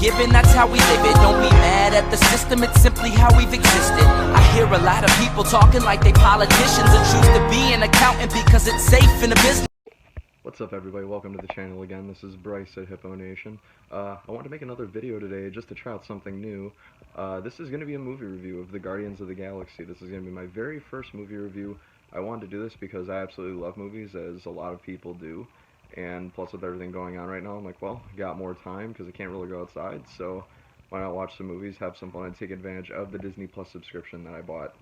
given, that's how we live it. Don't be mad at the system, it's simply how we've existed. I hear a lot of people talking like they politicians and choose to be an accountant because it's safe in the business. What's up, everybody? Welcome to the channel again. This is Bryce at Hippo Nation. I want to make another video today just to try out something new. This is going to be a movie review of the Guardians of the Galaxy. This is going to be my very first movie review. I wanted to do this because I absolutely love movies, as a lot of people do. And plus, with everything going on right now, I'm like, well, I got more time because I can't really go outside. So why not watch some movies, have some fun, and take advantage of the Disney Plus subscription that I bought.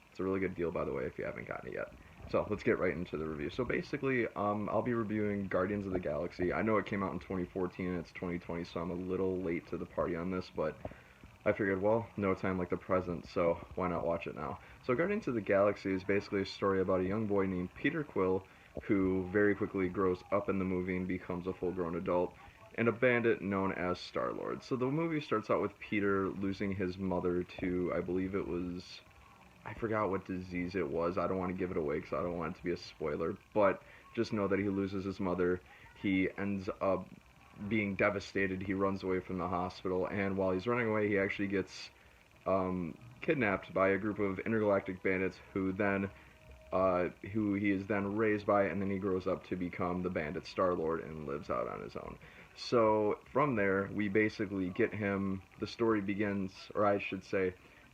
It's a really good deal, by the way, if you haven't gotten it yet. So let's get right into the review. So basically, I'll be reviewing Guardians of the Galaxy. I know it came out in 2014 and it's 2020, so I'm a little late to the party on this, but I figured, well, no time like the present, so why not watch it now? So Guardians of the Galaxy is basically a story about a young boy named Peter Quill, who very quickly grows up in the movie and becomes a full-grown adult, and a bandit known as Star-Lord. So the movie starts out with Peter losing his mother to, I believe it was, I forgot what disease it was. I don't want to give it away because I don't want it to be a spoiler, but just know that he loses his mother. He ends up being devastated. He runs away from the hospital, and while he's running away, he actually gets kidnapped by a group of intergalactic bandits who he is then raised by, and then he grows up to become the bandit Star-Lord and lives out on his own. So from there, we basically get him, the story begins, or I should say,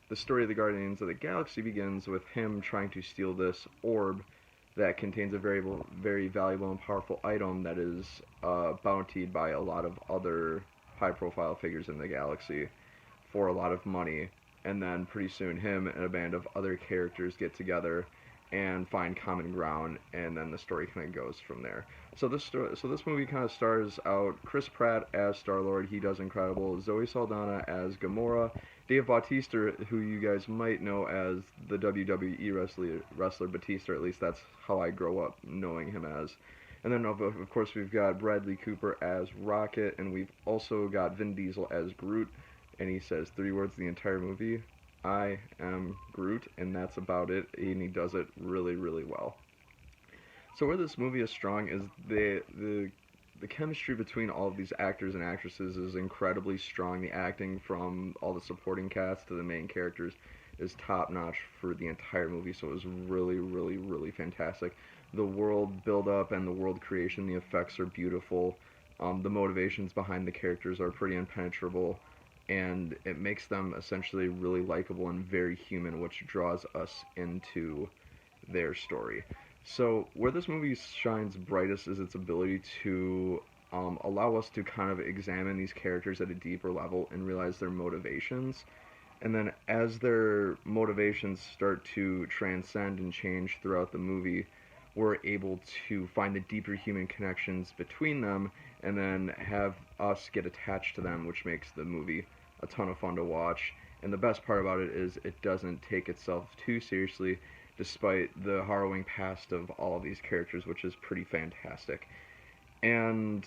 the story of the Guardians of the Galaxy begins with him trying to steal this orb that contains a very valuable and powerful item that is bountied by a lot of other high-profile figures in the galaxy for a lot of money. And then pretty soon him and a band of other characters get together and find common ground, and then the story kind of goes from there. So this movie kind of stars out Chris Pratt as Star-Lord. He does incredible. Zoe Saldana as Gamora. Dave Bautista, who you guys might know as the WWE wrestler Batista, or at least that's how I grow up knowing him as. And then, of course, we've got Bradley Cooper as Rocket, and we've also got Vin Diesel as Groot, and he says 3 words the entire movie: I am Groot, and that's about it, and he does it really, really well. So where this movie is strong is the chemistry between all of these actors and actresses is incredibly strong. The acting from all the supporting cast to the main characters is top-notch for the entire movie, so it was really, really, really fantastic. The world build-up and the world creation, the effects are beautiful. The motivations behind the characters are pretty impenetrable, and it makes them essentially really likable and very human, which draws us into their story. So where this movie shines brightest is its ability to allow us to kind of examine these characters at a deeper level and realize their motivations. And then as their motivations start to transcend and change throughout the movie, we're able to find the deeper human connections between them and then have us get attached to them, which makes the movie a ton of fun to watch. And the best part about it is it doesn't take itself too seriously, despite the harrowing past of all of these characters, which is pretty fantastic. And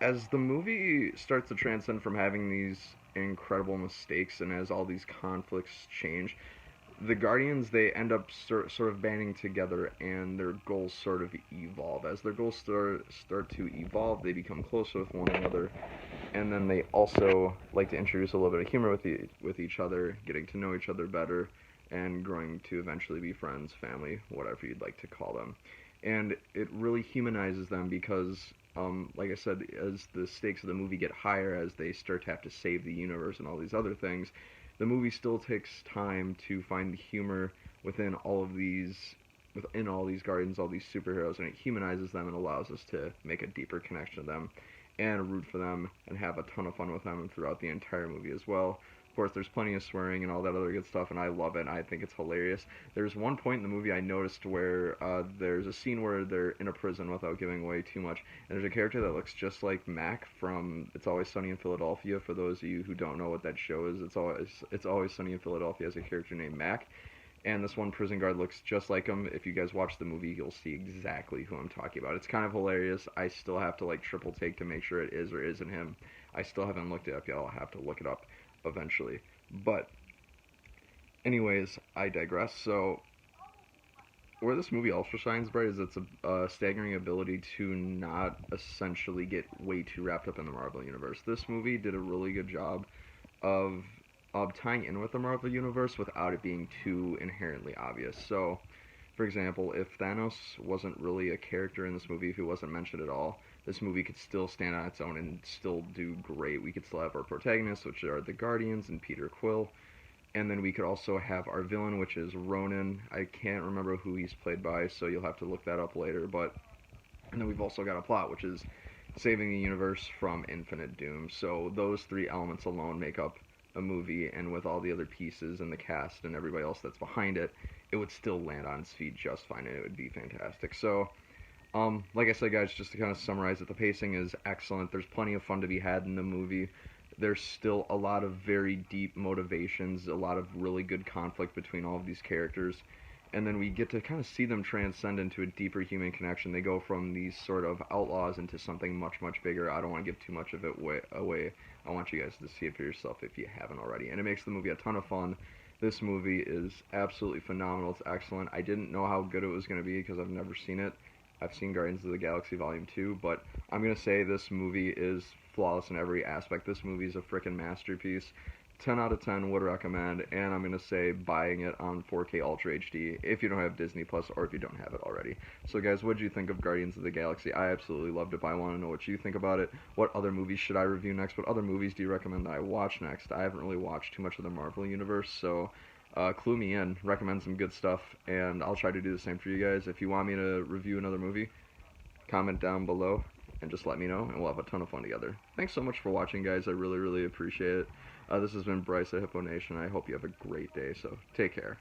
as the movie starts to transcend from having these incredible mistakes and as all these conflicts change, the Guardians, they end up sort of banding together, and their goals sort of evolve. As their goals start to evolve, they become closer with one another, and then they also like to introduce a little bit of humor with each other, getting to know each other better, and growing to eventually be friends, family, whatever you'd like to call them. And it really humanizes them because, like I said, as the stakes of the movie get higher, as they start to have to save the universe and all these other things, the movie still takes time to find the humor within all these Guardians, all these superheroes, and it humanizes them and allows us to make a deeper connection to them and root for them and have a ton of fun with them throughout the entire movie as well. Of course, there's plenty of swearing and all that other good stuff, and I love it, and I think it's hilarious. There's one point in the movie I noticed where there's a scene where they're in a prison, without giving away too much, and there's a character that looks just like Mac from It's Always Sunny in Philadelphia. For those of you who don't know what that show is, It's Always Sunny in Philadelphia has a character named Mac, and this one prison guard looks just like him. If you guys watch the movie, you'll see exactly who I'm talking about. It's kind of hilarious. I still have to triple take to make sure it is or isn't him. I still haven't looked it up yet. I'll have to look it up eventually. But anyways, I digress. So where this movie also shines bright is its staggering ability to not essentially get way too wrapped up in the Marvel universe. This movie did a really good job of tying in with the Marvel universe without it being too inherently obvious. So, for example, if Thanos wasn't really a character in this movie, if he wasn't mentioned at all, this movie could still stand on its own and still do great. We could still have our protagonists, which are the Guardians and Peter Quill, and then we could also have our villain, which is Ronan. I can't remember who he's played by, so you'll have to look that up later. And then we've also got a plot, which is saving the universe from infinite doom. So those three elements alone make up a movie, and with all the other pieces and the cast and everybody else that's behind it, it would still land on its feet just fine, and it would be fantastic. So, like I said, guys, just to kind of summarize it, the pacing is excellent. There's plenty of fun to be had in the movie. There's still a lot of very deep motivations, a lot of really good conflict between all of these characters, and then we get to kind of see them transcend into a deeper human connection. They go from these sort of outlaws into something much, much bigger. I don't want to give too much of it away. I want you guys to see it for yourself if you haven't already, and it makes the movie a ton of fun. This movie is absolutely phenomenal. It's excellent. I didn't know how good it was going to be because I've never seen it. I've seen Guardians of the Galaxy Volume 2, but I'm going to say this movie is flawless in every aspect. This movie is a freaking masterpiece. 10 out of 10 would recommend, and I'm going to say buying it on 4K Ultra HD if you don't have Disney Plus or if you don't have it already. So guys, what did you think of Guardians of the Galaxy? I absolutely loved it, but I want to know what you think about it. What other movies should I review next? What other movies do you recommend that I watch next? I haven't really watched too much of the Marvel Universe, so clue me in, recommend some good stuff, and I'll try to do the same for you guys. If you want me to review another movie, comment down below and just let me know, and we'll have a ton of fun together. Thanks so much for watching, guys. I really, really appreciate it. This has been Bryce at Hippo Nation. I hope you have a great day, so take care.